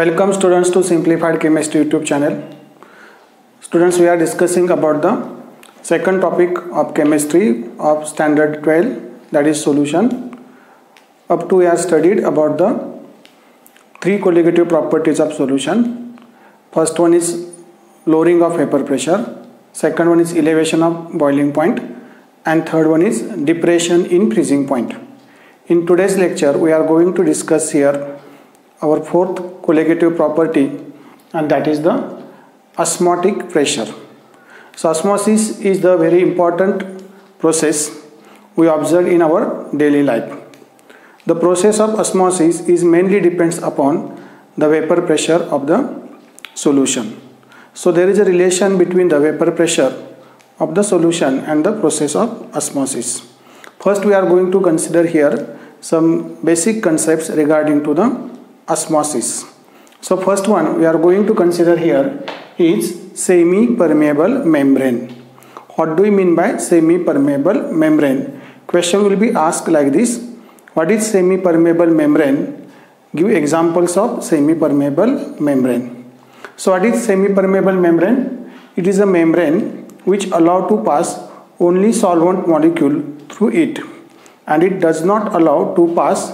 Welcome students to Simplified Chemistry YouTube channel. Students, we are discussing about the second topic of chemistry of standard 12, that is solution. Up to we have studied about the three colligative properties of solution. First one is lowering of vapor pressure, second one is elevation of boiling point, and third one is depression in freezing point. In today's lecture we are going to discuss here our fourth colligative property, and that is the osmotic pressure. So osmosis is the very important process we observe in our daily life. The process of osmosis is mainly depends upon the vapor pressure of the solution. So there is a relation between the vapor pressure of the solution and the process of osmosis. First we are going to consider here some basic concepts regarding to the osmosis. So first one we are going to consider here is semi-permeable membrane. What do we mean by semi-permeable membrane? Question will be asked like this: what is semi-permeable membrane? Give examples of semi-permeable membrane. So what is semi-permeable membrane? It is a membrane which allow to pass only solvent molecule through it, and it does not allow to pass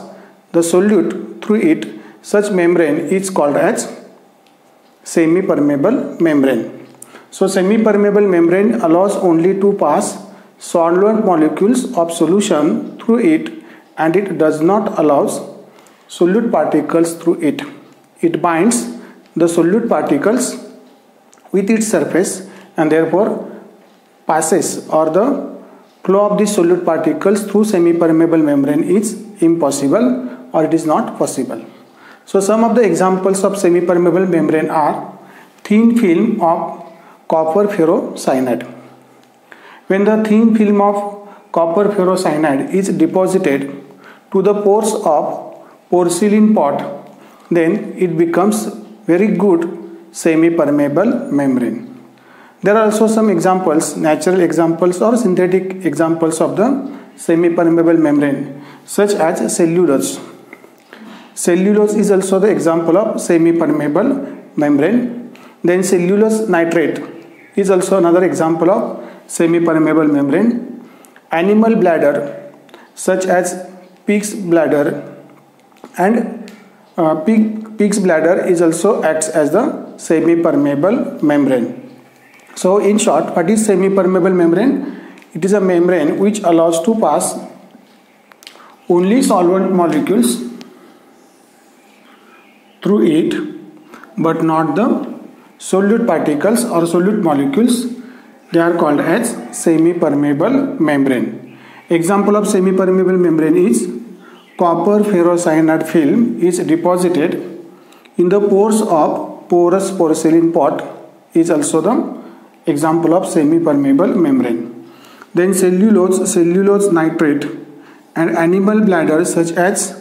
the solute through it. Such membrane is called as semi-permeable membrane. So semi-permeable membrane allows only to pass solvent molecules of solution through it, and it does not allow solute particles through it. It binds the solute particles with its surface, and therefore passes or the flow of the solute particles through semi-permeable membrane is impossible, or it is not possible. So some of the examples of semi-permeable membrane are thin film of copper ferrocyanide. When the thin film of copper ferrocyanide is deposited to the pores of porcelain pot, then it becomes very good semi-permeable membrane. There are also some examples, natural examples or synthetic examples of the semi-permeable membrane, such as cellulose. Cellulose is also the example of semi-permeable membrane. Then cellulose nitrate is also another example of semi-permeable membrane. Animal bladder such as pig's bladder and pig's bladder is also acts as the semi-permeable membrane. So in short, what is semi-permeable membrane? It is a membrane which allows to pass only solvent molecules through it, but not the solute particles or solute molecules. They are called as semi-permeable membrane. Example of semi-permeable membrane is copper ferrocyanide film is deposited in the pores of porous porcelain pot is also the example of semi-permeable membrane. Then cellulose nitrate and animal bladder such as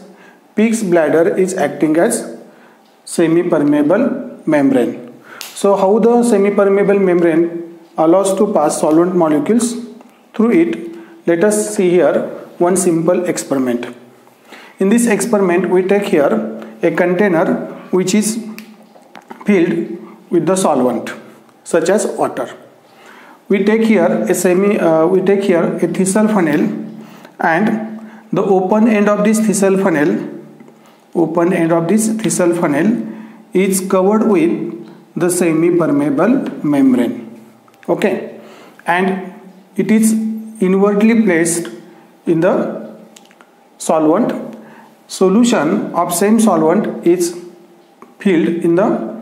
pig's bladder is acting as semi-permeable membrane. So how the semi-permeable membrane allows to pass solvent molecules through it? Let us see here one simple experiment. In this experiment we take here a container which is filled with the solvent such as water. We take here a thistle funnel, and the open end of this thistle funnel is covered with the semi-permeable membrane. Okay, and it is inwardly placed in the solvent. Solution of same solvent is filled in the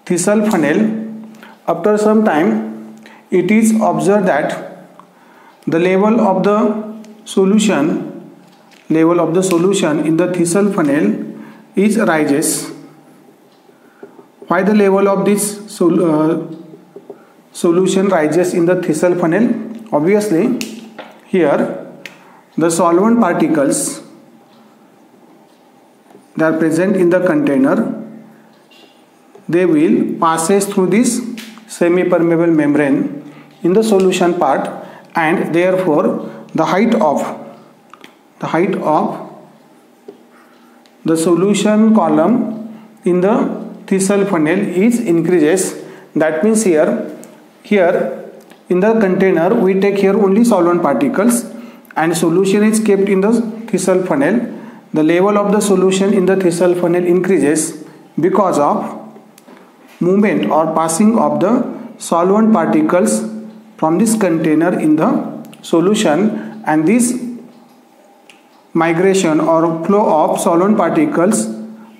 thistle funnel. After some time, it is observed that the level of the solution in the thistle funnel is rises. Why the level of this solution rises in the thistle funnel? Obviously, here the solvent particles that are present in the container, they will passes through this semi-permeable membrane in the solution part, and therefore the height of the solution column in the Thissell funnel is increases. That means here in the container we take here only solvent particles and solution is kept in the Thissell funnel. The level of the solution in the Thissell funnel increases because of movement or passing of the solvent particles from this container in the solution, and this migration or flow of solvent particles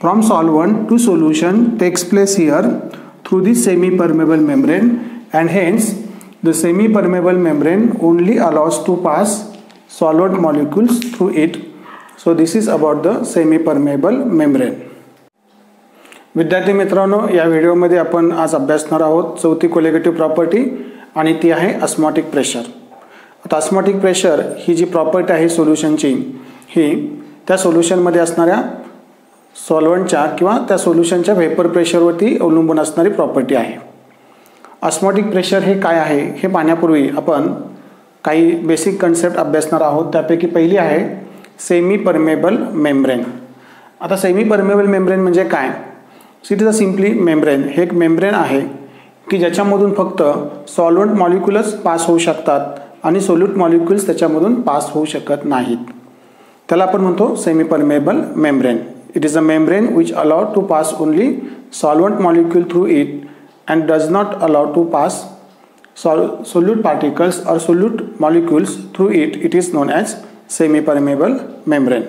from solvent to solution takes place here through this semi-permeable membrane, and hence the semi-permeable membrane only allows to pass solvent molecules through it. So this is about the semi-permeable membrane. विद्यार्थी मित्रांनो, या व्हिडिओमध्ये आपण आज अभ्यासणार आहोत चौथी colligative property आणि ती आहे ऑस्मॉटिक प्रेशर. आता ऑस्मॉटिक प्रेशर ही जी प्रॉपर्टी आहे सोल्युशनची, ही त्या सोल्युशनमध्ये असणाऱ्या सॉल्व्हंटच्या किंवा त्या सोल्युशनच्या व्हेपर प्रेशरवरती अवलंबून असणारी प्रॉपर्टी आहे. ऑस्मॉटिक प्रेशर हे काय आहे हे पाहण्यापूर्वी आपण काही बेसिक कन्सेप्ट अभ्यासणार आहोत. त्यापैकी पहिली आहे सेमी परमेबल मेम्ब्रेन. आता सेमी परमेबल मेम्ब्रेन म्हणजे काय? It is a simply membrane. हे एक मेम्ब्रेन आहे की ज्याच्यामधून फक्त सॉल्व्हंट मॉलिक्युल्स पास होऊ शकतात आणि सोल्यूट मॉलिक्युल्स त्याच्यामधून पास होऊ शकत नाहीत. त्याला आपण म्हणतो semi permeable membrane. It is a membrane which allow to pass only solvent molecule through it and does not allow to pass solute particles or solute molecules through it. It is known as semi-permeable membrane.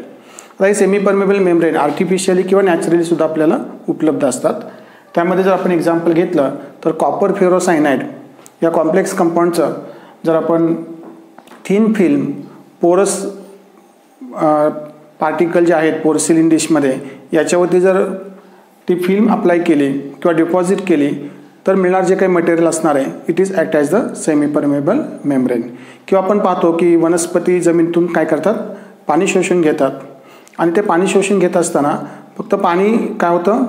आता हे semi permeable membrane artificially किंवा naturally सुद्धा आपल्याला उपलब्ध असतात. त्यामध्ये जर आपण एक्झाम्पल घेतलं तर कॉपर फेरोसायनाइड या कॉम्प्लेक्स कंपाऊंडचं जर आपण थिन फिल्म पोरस पार्टिकल जे आहेत पोर्सिलिन डिशमध्ये याच्यावरती जर ती फिल्म अप्लाय केली किंवा डिपॉझिट केली तर मिळणार जे काही मटेरियल असणार आहे it is act as the semi permeable membrane. किंवा आपण पाहतो की वनस्पती जमिनीतून काय करतात, पाणी शोषून घेतात आणि ते पाणी शोषून घेत असताना फक्त पाणी काय होतं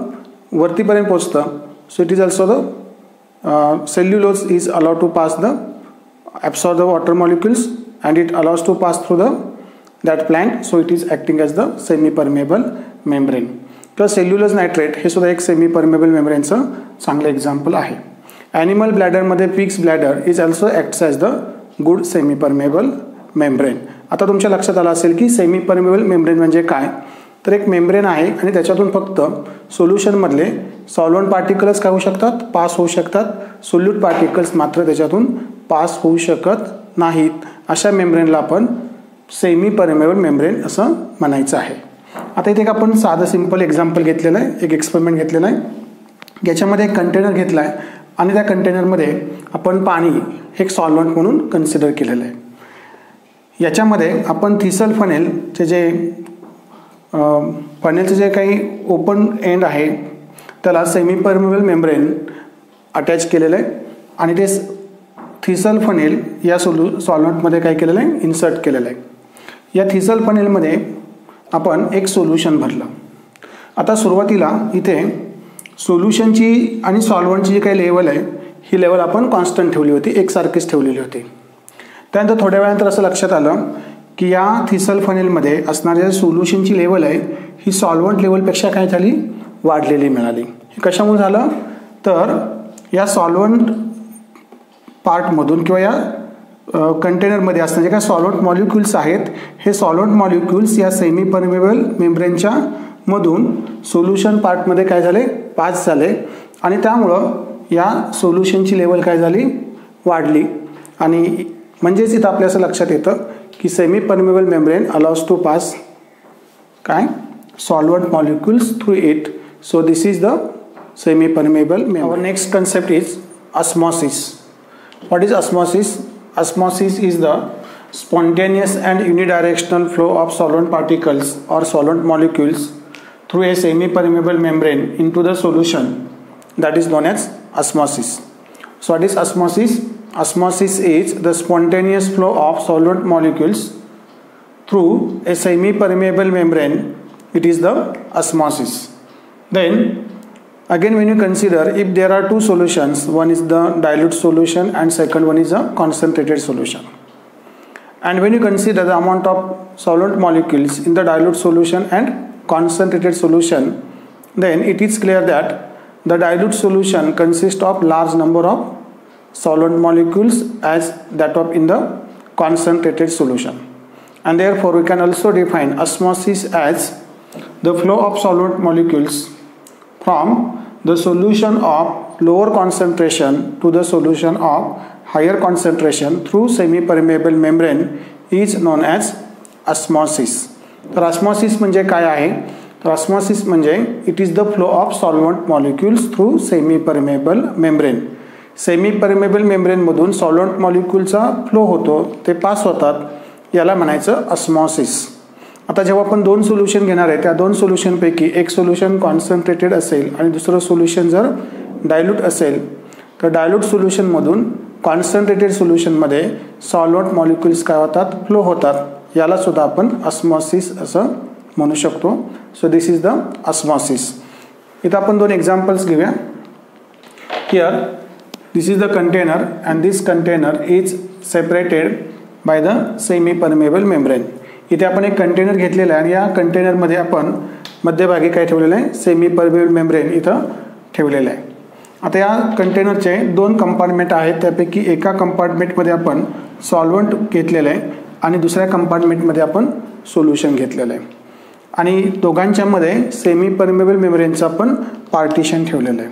वरतीपर्यंत पोचतं. So it is also the cellulose is allow to pass the absorb the water molecules and it allows to pass through the that plant. So it is acting as the semi permeable membrane. किंवा cellulose nitrate हे सुद्धा एक semi permeable मेम्ब्रेनचं चांगलं example आहे. Animal ब्लॅडरमध्ये pigs bladder is also acts as the good semi permeable membrane. आता तुमच्या लक्षात आलं असेल की सेमी परमेबल मेम्ब्रेन म्हणजे काय, तर एक मेम्ब्रेन आहे आणि त्याच्यातून फक्त सोल्युशनमधले सॉल्व्हंट पार्टिकल्स काय होऊ शकतात, पास होऊ शकतात. सोल्यूट पार्टिकल्स मात्र त्याच्यातून पास होऊ शकत नाहीत. अशा मेम्ब्रेनला आपण सेमी परमेबल मेम्ब्रेन असं म्हणायचं आहे. आता इथे एक आपण साधं सिंपल एक्झाम्पल घेतलेलं आहे, एक एक्सपेरिमेंट घेतलेला आहे. याच्यामध्ये एक कंटेनर घेतला आहे आणि त्या कंटेनरमध्ये आपण पाणी हे एक सॉल्व्हंट म्हणून कन्सिडर केलेलं आहे. याच्यामध्ये आपण थिसल फनेलचे जे फनेलचे जे काही ओपन एंड आहे त्याला सेमी परमेबल मेम्ब्रेन अटॅच केलेलं आहे आणि ते थिसल फनेल या सॉल्व्हंटमध्ये काय केलेलं आहे, इन्सर्ट केलेलं आहे. या थिसल फनेलमध्ये आपण एक सोल्युशन भरलं. आता सुरुवातीला इथे सोल्युशनची आणि सॉल्व्हंटची जी काही लेवल आहे ही लेवल आपण कॉन्स्टंट ठेवली होती, एकसारखीच ठेवलेली होती. त्यानंतर थोड्या वेळानंतर असं लक्षात आलं की या थिसल फनेलमध्ये असणाऱ्या सोल्युशनची लेवल आहे ही सॉल्व्हंट लेवलपेक्षा काय झाली, वाढलेली मिळाली. हे कशामुळे झालं, तर या सॉल्व्हंट पार्टमधून किंवा या कंटेनरमध्ये असणारे जे काही सॉल्व्हंट मॉलिक्युल्स आहेत हे सॉल्व्हंट मॉलिक्युल्स या सेमी परमेबल मेम्ब्रेनच्या मधून सोल्युशन पार्टमध्ये काय झाले, पास झाले आणि त्यामुळं या सोल्युशनची लेवल काय झाली, वाढली. आणि म्हणजेच इथं आपल्या असं लक्षात येतं की semi permeable membrane allows to pass काय solvent molecules through it. So this is the semi permeable membrane. Our next concept is osmosis. What is osmosis? Osmosis is the spontaneous and unidirectional flow of solvent particles or solvent molecules through a semi-permeable membrane into the solution. That is known as osmosis. So what is osmosis? Osmosis is the spontaneous flow of solvent molecules through a semi-permeable membrane. It is the osmosis. Then again, when you consider if there are two solutions, one is the dilute solution and second one is a concentrated solution, and when you consider the amount of solvent molecules in the dilute solution and concentrated solution, then it is clear that the dilute solution consists of large number of solvent molecules as that of in the concentrated solution, and therefore we can also define osmosis as the flow of solvent molecules from the solution of lower concentration to the solution of higher concentration through semi-permeable membrane is known as osmosis. तर osmosis म्हणजे काय आहे? तर osmosis म्हणजे it is the flow of solvent molecules through semi permeable membrane. Semi permeable मेम्ब्रेनमधून solvent मॉलिक्युलचा flow होतो, ते पास होतात, याला म्हणायचं ऑस्मॉसिस. आता जेव्हा आपण दोन सोल्युशन घेणार आहे, त्या दोन सोल्युशनपैकी एक सोल्युशन कॉन्सन्ट्रेटेड असेल आणि दुसरं सोल्युशन जर डायल्यूट असेल, तर डायल्यूट सोल्युशनमधून कॉन्सन्ट्रेटेड सोल्युशनमध्ये सॉल्व्हंट मॉलिक्युल्स काय होतात? फ्लो होतात. याला सुद्धा आपण ऑस्मॉसिस असं म्हणू शकतो. So this is the osmosis. इथं आपण दोन एक्झाम्पल्स घेऊया. Here this is the container and this container is separated by the semi permeable membrane. इथे आपण एक कंटेनर घेतलेला आहे आणि या कंटेनरमध्ये आपण मध्यभागी काय ठेवलेलं आहे? सेमी परमेबल मेम्ब्रेन इथं ठेवलेलं आहे. आता या कंटेनरचे दोन कंपार्टमेंट आहेत, त्यापैकी एका कंपार्टमेंटमध्ये आपण सॉल्व्हंट घेतलेलं आहे आणि दुसऱ्या कंपार्टमेंटमध्ये आपण सोल्युशन घेतलेलं आहे, आणि दोघांच्यामध्ये सेमी परमेबल मेम्ब्रेनचं आपण पार्टिशन ठेवलेलं आहे.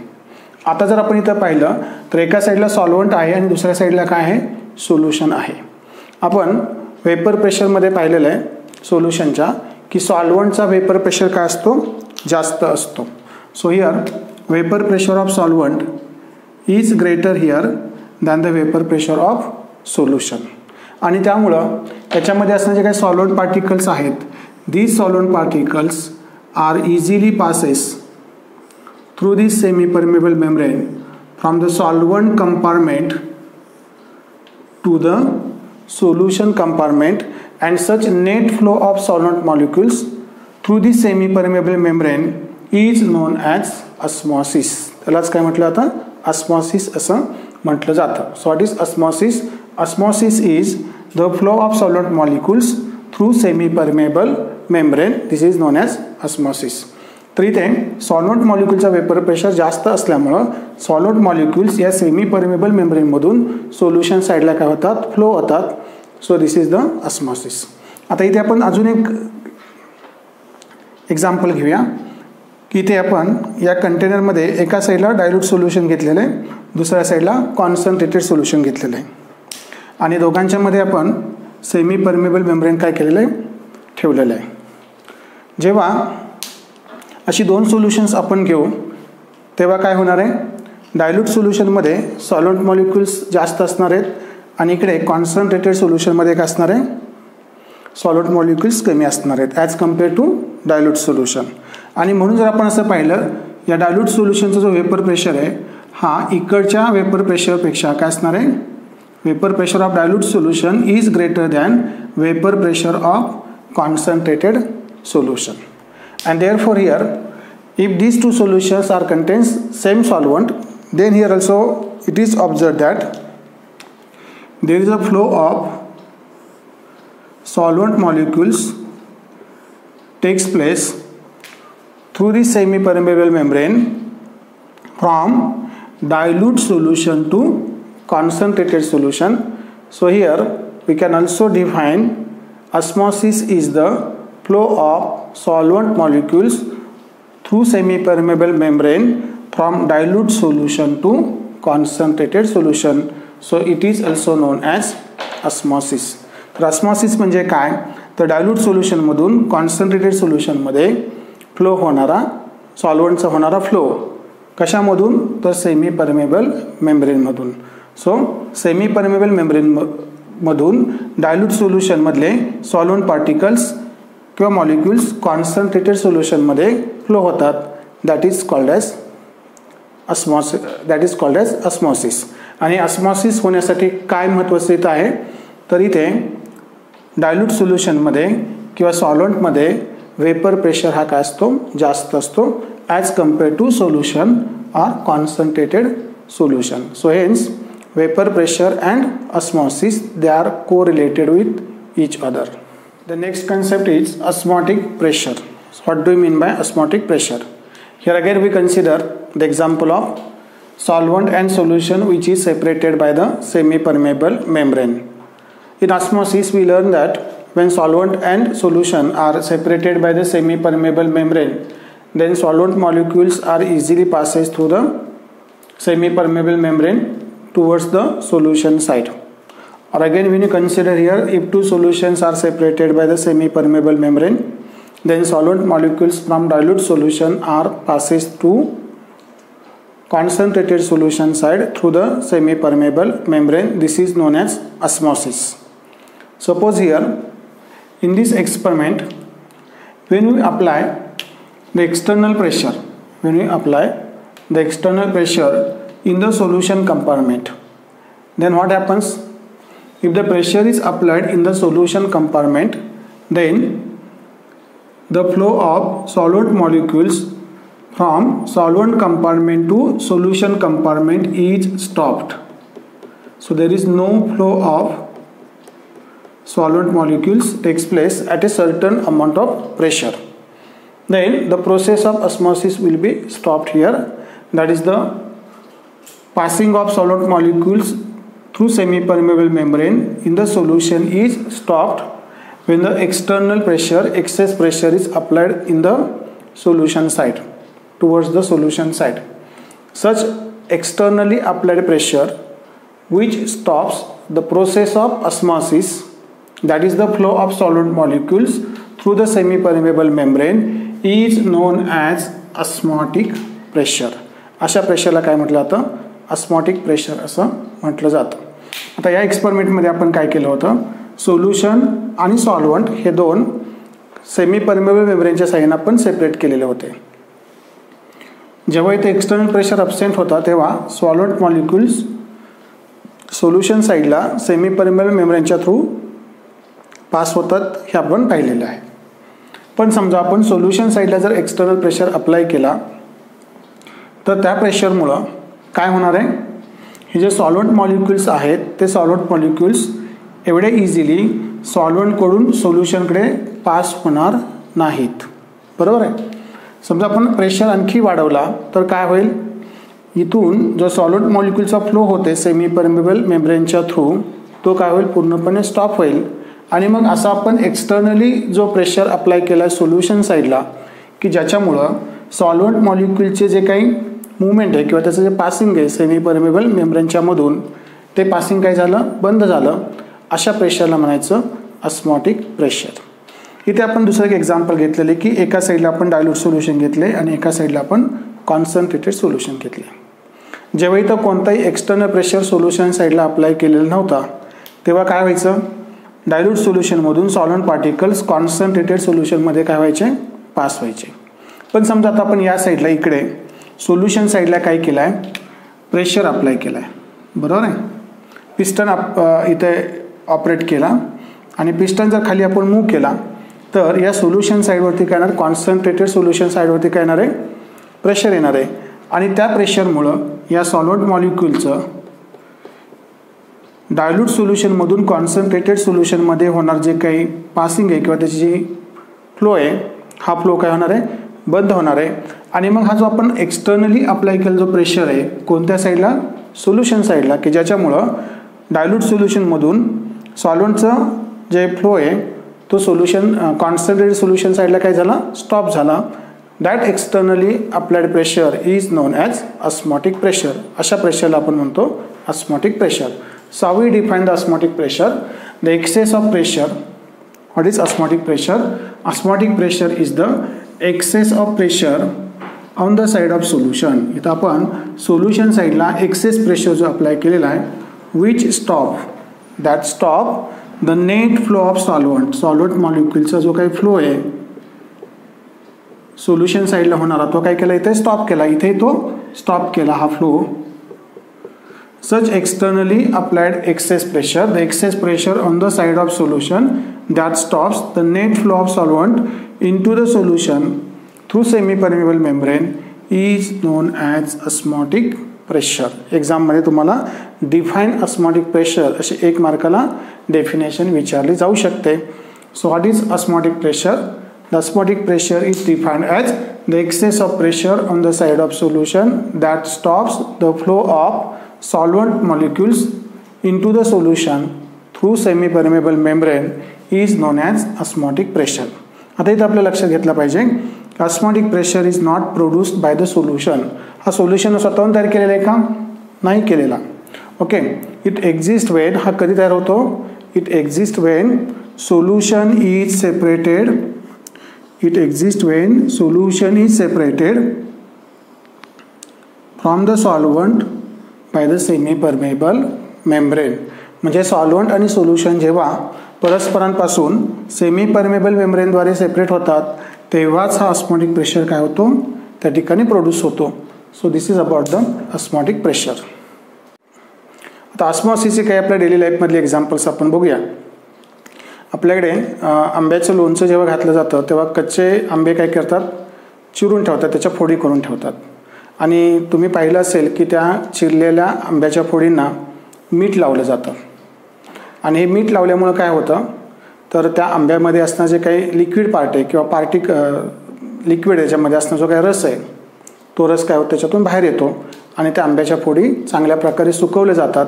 आता जर आपण इथं पाहिलं तर एका साईडला सॉल्व्हंट आहे आणि दुसऱ्या साईडला काय आहे? सोल्युशन आहे. आपण वेपर प्रेशरमध्ये पाहिलेलं आहे सोल्युशनच्या की सॉल्व्हंटचा वेपर प्रेशर काय असतो? जास्त असतो. So here vapour pressure of solvent is greater here than the vapour pressure of solution. आणि त्यामुळं त्याच्यामध्ये असणारे जे काही सॉल्व्हंट पार्टिकल्स आहेत, these solvent particles are easily passes through this semi permeable membrane from the solvent compartment to the solution compartment, and such net flow of solvent molecules through the semi permeable membrane is known as osmosis. त्यालाच काय म्हटलं आता? Osmosis असं म्हटलं जातं. So what is osmosis? Osmosis is the flow of solvent molecules through semi permeable membrane. This is non as osmosis. तर इथे solvent मॉलिक्युलचा vapour pressure जास्त असल्यामुळं सॉल्वंट मॉलिक्युल्स या सेमी परमेबल मेम्ब्रेनमधून सोल्युशन साईडला काय होतात? फ्लो होतात. So this is the osmosis. आता इथे आपण अजून एक एक्झाम्पल घेऊया की इथे आपण या कंटेनरमध्ये एका साईडला डायल्यूट सोल्युशन घेतलेलं आहे, दुसऱ्या साईडला कॉन्सन्ट्रेटेड सोल्युशन घेतलेलं आहे, आणि दोघांच्यामध्ये आपण सेमी परमेबल मेम्ब्रेन काय केलेलं आहे? ठेवलेलं आहे. जेव्हा अशी दोन सोल्युशन्स आपण घेऊ तेव्हा काय होणार आहे? डायल्यूट सोल्युशनमध्ये सॉल्व्हंट मॉलिक्युल्स जास्त असणार आहेत आणि इकडे कॉन्सन्ट्रेटेड सोल्युशनमध्ये काय असणार आहे? सॉल्व्हंट मॉलिक्युल्स कमी असणार आहेत as compare to dilute solution. आणि म्हणून जर आपण असं पाहिलं, या डायल्यूट सोल्युशनचा जो वेपर प्रेशर आहे हा इकडच्या वेपर प्रेशरपेक्षा काय असणार आहे? Vapour pressure of dilute solution is greater than vapour pressure of concentrated solution. And therefore here, if these two solutions are contains same solvent, then here also it is observed that there is a flow of solvent molecules takes place through the semi permeable membrane from dilute solution to concentrated solution. So here we can also define osmosis is the flow of solvent molecules through semi-permeable membrane from dilute solution to concentrated solution. So it is also known as osmosis. तर osmosis म्हणजे काय? तर dilute सोल्युशनमधून concentrated सोल्युशनमध्ये flow होणारा सॉल्व्हंटचा होणारा flow कशामधून? तर सेमी परमेबल मेम्ब्रेनमधून. सो सेमी परमेबल मेम्ब्रेनमधून डायल्यूट सोल्युशनमधले सॉल्व्हंट पार्टिकल्स किंवा मॉलिक्युल्स कॉन्सन्ट्रेटेड सोल्युशनमध्ये फ्लो होतात. That is called as osmosis. आणि ऑस्मॉसिस होण्यासाठी काय महत्त्वाचं इथं आहे? तर इथे डायल्यूट सोल्युशनमध्ये किंवा सॉल्व्हंटमध्ये वेपर प्रेशर हा काय असतो? जास्त असतो as compare to solution or concentrated solution. So hence vapour pressure and osmosis they are correlated with each other. The next concept is osmotic pressure. So what do you mean by osmotic pressure? Here again we consider the example of solvent and solution which is separated by the semi-permeable membrane. In osmosis we learn that when solvent and solution are separated by the semi-permeable membrane, then solvent molecules are easily passes through the semi-permeable membrane towards the solution side. Or again when you consider here, if two solutions are separated by the semi-permeable membrane, then solvent molecules from dilute solution are passes through concentrated solution side through the semi-permeable membrane. This is known as osmosis. Suppose here in this experiment, when we apply the external pressure, in the solution compartment, then what happens? If the pressure is applied in the solution compartment, then the flow of solvent molecules from solvent compartment to solution compartment is stopped. So there is no flow of solvent molecules takes place at a certain amount of pressure. Then the process of osmosis will be stopped here. That is the passing of solvent molecules through semi-permeable membrane in the solution is stopped when the external pressure, excess pressure is applied in the solution side, towards the solution side. Such externally applied pressure which stops the process of osmosis, that is the flow of solvent molecules through the semi-permeable membrane, is known as osmotic pressure. अशा प्रेशरला काय म्हटलं जातं? Osmotic pressure असं म्हटलं जातं. आता या एक्सपेरिमेंटमध्ये आपण काय केलं होतं? सोल्युशन आणि सॉल्व्हंट हे दोन सेमी परमेबल मेम्ब्रेनच्या साहाय्याने आपण सेपरेट केलेले होते. जेव्हा इथे एक्सटर्नल प्रेशर अब्सेंट होता तेव्हा सॉल्व्हंट मॉलिक्युल्स सोल्युशन साईडला सेमी परमेबल मेम्ब्रेनच्या थ्रू पास होतात हे आपण पाहिलेलं आहे. पण समजा आपण सोल्युशन साईडला जर एक्सटर्नल प्रेशर अप्लाय केला तर त्या प्रेशरमुळं काय होणार आहे? हे जे सॉल्व्हंट मॉलिक्युल्स आहेत ते सॉल्व्हंट मॉलिक्युल्स एवढे इझिली सॉल्व्हंटकडून सोल्युशनकडे पास होणार नाहीत. बरोबर आहे. समजा आपण प्रेशर आणखी वाढवला तर काय होईल? इथून जो सॉल्व्हंट मॉलिक्युलचा फ्लो होते सेमी परमेबल मेम्ब्रेनच्या थ्रू तो काय होईल? पूर्णपणे स्टॉप होईल. आणि मग असा आपण एक्सटर्नली जो प्रेशर अप्लाय केला सोल्युशन साईडला की ज्याच्यामुळं सॉल्व्हंट मॉलिक्युलचे जे काही मूवमेंट आहे किंवा त्याचं जे पासिंग आहे सेमी परमेबल मेम्ब्रेनच्या मधून ते पासिंग काय झालं? बंद झालं. अशा प्रेशरला म्हणायचं ऑस्मॉटिक प्रेशर. इथे आपण दुसरं एक एक्झाम्पल घेतलेले की एका साईडला आपण डायल्यूट सोल्युशन घेतले आणि एका साईडला आपण कॉन्सन्ट्रेटेड सोल्युशन घेतले. जेव्हा इथं कोणताही एक्सटर्नल प्रेशर सोल्युशन साईडला अप्लाय केलेला नव्हता तेव्हा काय व्हायचं? डायल्यूट सोल्युशनमधून सॉल्व्हंट पार्टिकल्स कॉन्सन्ट्रेटेड सोल्युशनमध्ये काय व्हायचे? पास व्हायचे. पण समजा आता आपण या साईडला इकडे सोल्युशन साईडला काय केलं आहे? प्रेशर अप्लाय केला आहे. बरोबर आहे. पिस्टन इथे ऑपरेट केला आणि पिस्टन जर खाली आपण मूव्ह केला तर या सोल्युशन साईडवरती काय येणार? कॉन्सन्ट्रेटेड सोल्युशन साईडवरती काय येणार आहे? प्रेशर येणार आहे. आणि त्या प्रेशरमुळं या सॉल्व्हंट मॉलिक्युलचं डायल्यूट सोल्युशनमधून कॉन्सन्ट्रेटेड सोल्युशनमध्ये होणार जे काही पासिंग आहे किंवा त्याची जी फ्लो आहे हा फ्लो काय होणार आहे? बंद होणार आहे. आणि मग हा जो आपण एक्सटर्नली अप्लाय केलेला जो प्रेशर आहे कोणत्या साईडला? सोल्युशन साईडला, की ज्याच्यामुळं डायल्यूट सोल्युशनमधून सॉल्व्हंटचं जे फ्लो आहे तो सोल्युशन कॉन्सन्ट्रेटेड सोल्युशन साईडला काय झाला? स्टॉप झाला. That externally applied pressure is non as osmotic pressure. अशा प्रेशरला आपण म्हणतो osmotic pressure. So we define the osmotic pressure. The excess of pressure. What is osmotic pressure? Osmotic pressure is the excess of pressure on the side of solution. इथं आपण solution साईडला excess pressure जो apply केलेला आहे which stop the net flow of solvent. Solvent मॉलिक्युलचा जो काही flow आहे सोल्युशन साईडला होणारा तो काय केला? इथे स्टॉप केला. इथे तो स्टॉप केला हा flow. Such externally applied excess pressure, the excess pressure on the side of solution that stops the net flow of solvent into the solution through semi-permeable membrane is known as osmotic pressure. Exam मध्ये तुम्हाला define osmotic pressure असे एक मार्काला definition विचारली जाऊ शकते. So what is osmotic pressure? The osmotic pressure is defined as the excess of pressure on the side of solution that stops the flow of solvent molecules into the solution through semi-permeable membrane is known as osmotic pressure. आता इथं आपलं लक्षात घेतलं पाहिजे osmotic pressure is not produced by the solution. हा solution स्वतःहून तयार केलेला आहे का? नाही केलेला. ओके, इट एक्झिस्ट वेन, हा कधी तयार होतो? It exist Wien solution is separated. It exists when solution is separated from the solvent by the semi-permeable membrane. म्हणजे सॉल्वंट आणि सोल्युशन जेव्हा परस्परांपासून सेमी परमेबल मेम्ब्रेनद्वारे सेपरेट होतात तेव्हाच हा ऑस्मोटिक प्रेशर काय होतो? त्या ठिकाणी प्रोड्यूस होतो. So this is about the osmotic pressure. आता ऑस्मॉसिसचे काही आपल्या डेली लाईफमधले एक्झाम्पल्स आपण बघूया. आपल्याकडे आंब्याचं लोणचं जेव्हा घातलं जातं तेव्हा कच्चे आंबे काय करतात? चिरून ठेवतात, त्याच्या फोडी करून ठेवतात. आणि तुम्ही पाहिलं असेल की त्या चिरलेल्या आंब्याच्या फोडींना मीठ लावलं जातं. आणि हे मीठ लावल्यामुळं काय होतं तर त्या आंब्यामध्ये असणारं जे काही लिक्विड पार्ट आहे किंवा लिक्विड याच्यामध्ये असणारा जो काही रस आहे तो रस काय होतो त्याच्यातून बाहेर येतो आणि त्या आंब्याच्या फोडी चांगल्या प्रकारे सुकवल्या जातात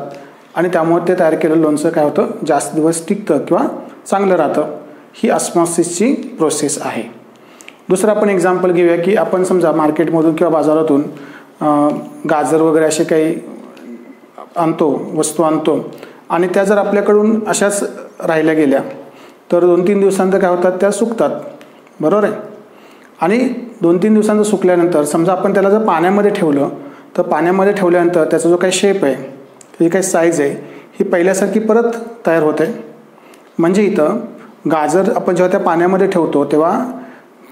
आणि त्यामुळे ते तयार केलेलं लोणचं काय होतं जास्त दिवस टिकतं किंवा चांगलं राहतं. ही ऑस्मॉसिसची प्रोसेस आहे. दुसरं आपण एक्झाम्पल घेऊया की आपण समजा मार्केटमधून किंवा बाजारातून गाजर वगैरे असे काही वस्तू आणतो आणि त्या जर आपल्याकडून अशाच राहिल्या गेल्या तर 2-3 दिवसांतर काय होतात? त्या सुकतात, बरोबर आहे. आणि 2-3 दिवसांचं सुकल्यानंतर समजा आपण त्याला जर पाण्यामध्ये ठेवलं तर पाण्यामध्ये ठेवल्यानंतर त्याचा जो काही शेप आहे, त्याची काही साईज आहे ही पहिल्यासारखी परत तयार होते. म्हणजे इथं गाजर आपण जेव्हा त्या पाण्यामध्ये ठेवतो तेव्हा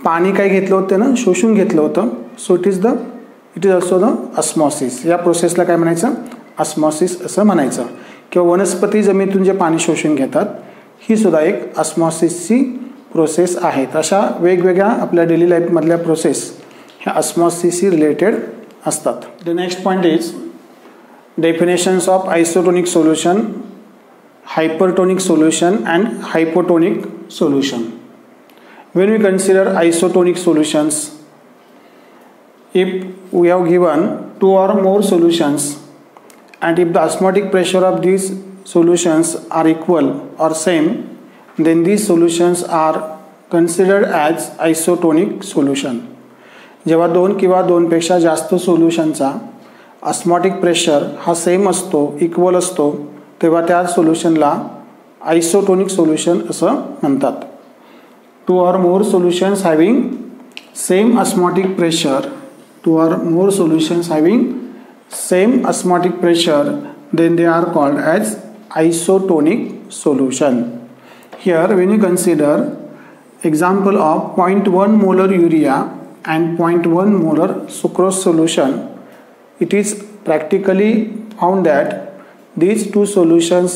पाणी काय घेतलं होतं ना, शोषून घेतलं होतं. So it is also the osmosis. या प्रोसेसला काय म्हणायचं? ऑस्मॉसिस असं म्हणायचं. किंवा वनस्पती जमिनीतून जे पाणी शोषून घेतात ही सुद्धा एक ऑस्मॉसिसची प्रोसेस आहे. अशा वेगवेगळ्या आपल्या डेली लाईफमधल्या प्रोसेस ह्या ऑस्मॉसिसशी रिलेटेड असतात. The next point is definitions of isotonic solution, hypertonic solution and hypotonic solution. When we consider isotonic solutions, if we have given 2 or more solutions and if the osmotic pressure of these solutions are equal or same, then these solutions are considered as isotonic solution. जेव्हा 2 किंवा 2 पेक्षा जास्त सोल्युशनचा osmotic pressure हा same असतो, equal असतो, तेव्हा त्या सोल्युशनला isotonic solution असं म्हणतात. 2 or more solutions having same osmotic pressure, 2 or more solutions having same osmotic pressure, then they are called as isotonic solution. Here when you consider example of 0.1 molar urea and 0.1 molar sucrose solution, it is practically found that these two solutions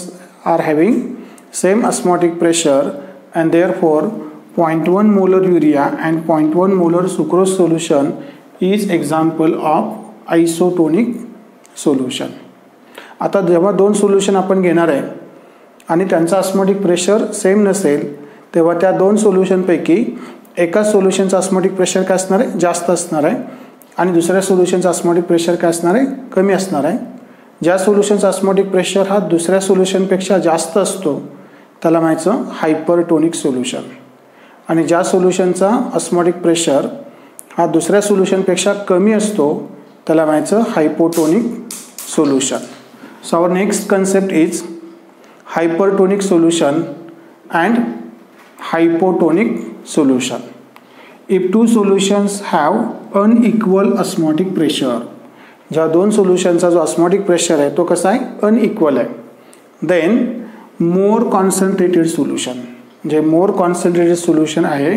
are having same osmotic pressure and therefore 0.1 molar urea and 0.1 molar sucrose solution is example of isotonic solution. आता जेव्हा 2 solution आपण घेणार आहे आणि त्यांचा osmotic pressure same नसेल तेव्हा त्या 2 सोल्युशनपैकी एका सोल्युशनचा ऑस्मोटिक प्रेशर काय असणार आहे? जास्त असणार आहे आणि दुसऱ्या सोल्युशनचा ऑस्मोटिक प्रेशर काय असणार आहे? कमी असणार आहे. ज्या सोल्युशनचा ऑस्मोटिक प्रेशर हा दुसऱ्या सोल्युशनपेक्षा जास्त असतो त्याला म्हणायचं हायपरटोनिक सोल्युशन. आणि ज्या सोल्युशनचा ऑस्मोटिक प्रेशर हा दुसऱ्या सोल्युशनपेक्षा कमी असतो त्याला म्हणायचं hypotonic solution. So our next concept is hypertonic solution and hypotonic solution. If 2 solutions have unequal osmotic pressure, जेव्हा 2 सोल्युशनचा जो ऑस्मोटिक प्रेशर आहे तो कसा आहे? अनइक्वल आहे. देन मोर कॉन्सन्ट्रेटेड सोल्युशन, जे मोर कॉन्सन्ट्रेटेड सोल्युशन आहे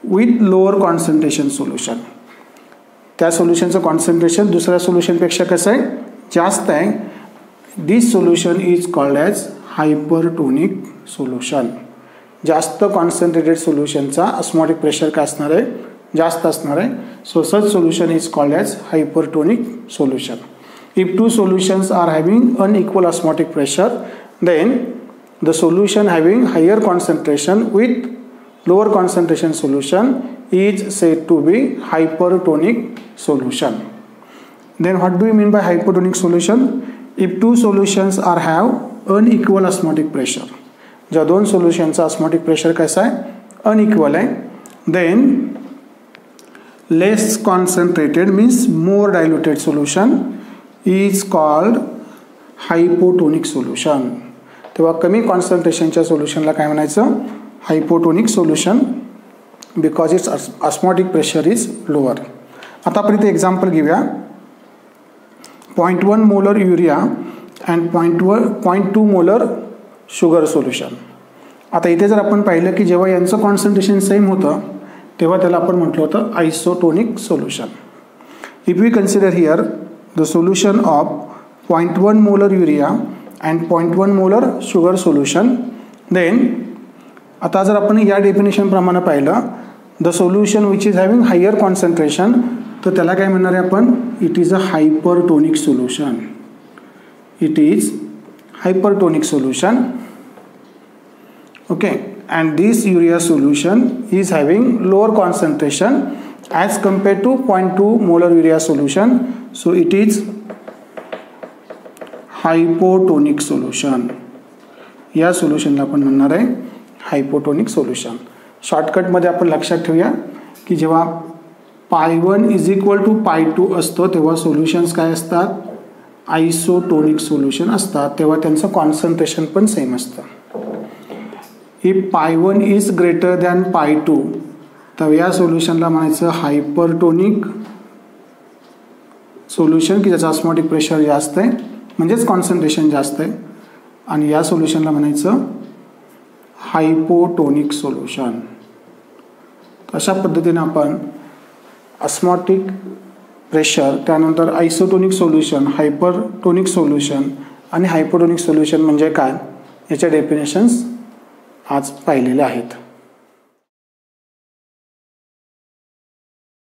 विथ लोअर कॉन्सन्ट्रेशन सोल्युशन, त्या सोल्युशनचं कॉन्सन्ट्रेशन दुसऱ्या सोल्युशनपेक्षा कसं आहे? जास्त आहे. This solution is called as hypertonic solution. जास्त कॉन्सन्ट्रेटेड सोल्युशनचा ऑस्मोटिक प्रेशर काय असणार आहे? जास्त असणार आहे. So such solution is called as hypertonic solution. If 2 solutions are having unequal osmotic pressure, then the solution having higher concentration with lower concentration solution is said to be hypertonic solution. Then what do we mean by hypertonic solution? If two solutions have unequal osmotic pressure, ज्या दोन सोल्युशनचा osmotic pressure कैसा है, unequal है, then less concentrated means more diluted solution is called hypotonic solution. तेव्हा कमी कॉन्सन्ट्रेशनच्या सोल्युशनला काय म्हणायचं, hypotonic solution, because it's osmotic pressure is lower. आता आपण इथे एक्झाम्पल घेऊया. 0.1 molar urea and 0.2 molar sugar solution. आता इथे जर आपण पाहिलं की जेव्हा यांचं कॉन्सन्ट्रेशन सेम होतं तेव्हा त्याला आपण म्हटलं होतं isotonic solution. If we consider here the solution of 0.1 molar urea and 0.1 molar sugar solution, then आता जर आपण या डेफिनेशन प्रमाणे पाहिलं, the solution which is having higher concentration, तर त्याला काय म्हणणार आहे आपण, it is a hypertonic solution. It is hypertonic solution. Okay, and this urea solution is having lower concentration as compared to 0.2 molar urea solution, so it is hypotonic solution. या सोल्युशनला आपण म्हणणार आहे हायपोटोनिक सोल्युशन. शॉर्टकटमध्ये आपण लक्षात ठेवूया की जेव्हा π1 = π2 असतो तेव्हा सोल्युशन्स काय असतात, आयसोटोनिक सोल्युशन असतात, तेव्हा त्यांचं कॉन्सन्ट्रेशन पण सेम असतं. इफ π1 इज ग्रेटर दॅन π2 तर या सोल्युशनला म्हणायचं हायपरटोनिक सोल्युशन की ज्याचं ऑस्मोटिक प्रेशर जास्त आहे, म्हणजेच कॉन्सन्ट्रेशन जास्त आहे, आणि या सोल्युशनला म्हणायचं हायपोटोनिक सोल्युशन. अशा पद्धतीने आपण ऑस्मोटिक प्रेशर, त्यानंतर आयसोटोनिक सोल्युशन, हायपरटोनिक सोल्युशन आणि हायपोटोनिक सोल्युशन म्हणजे काय याच्या डेफिनेशन्स आज पाहिलेले आहेत.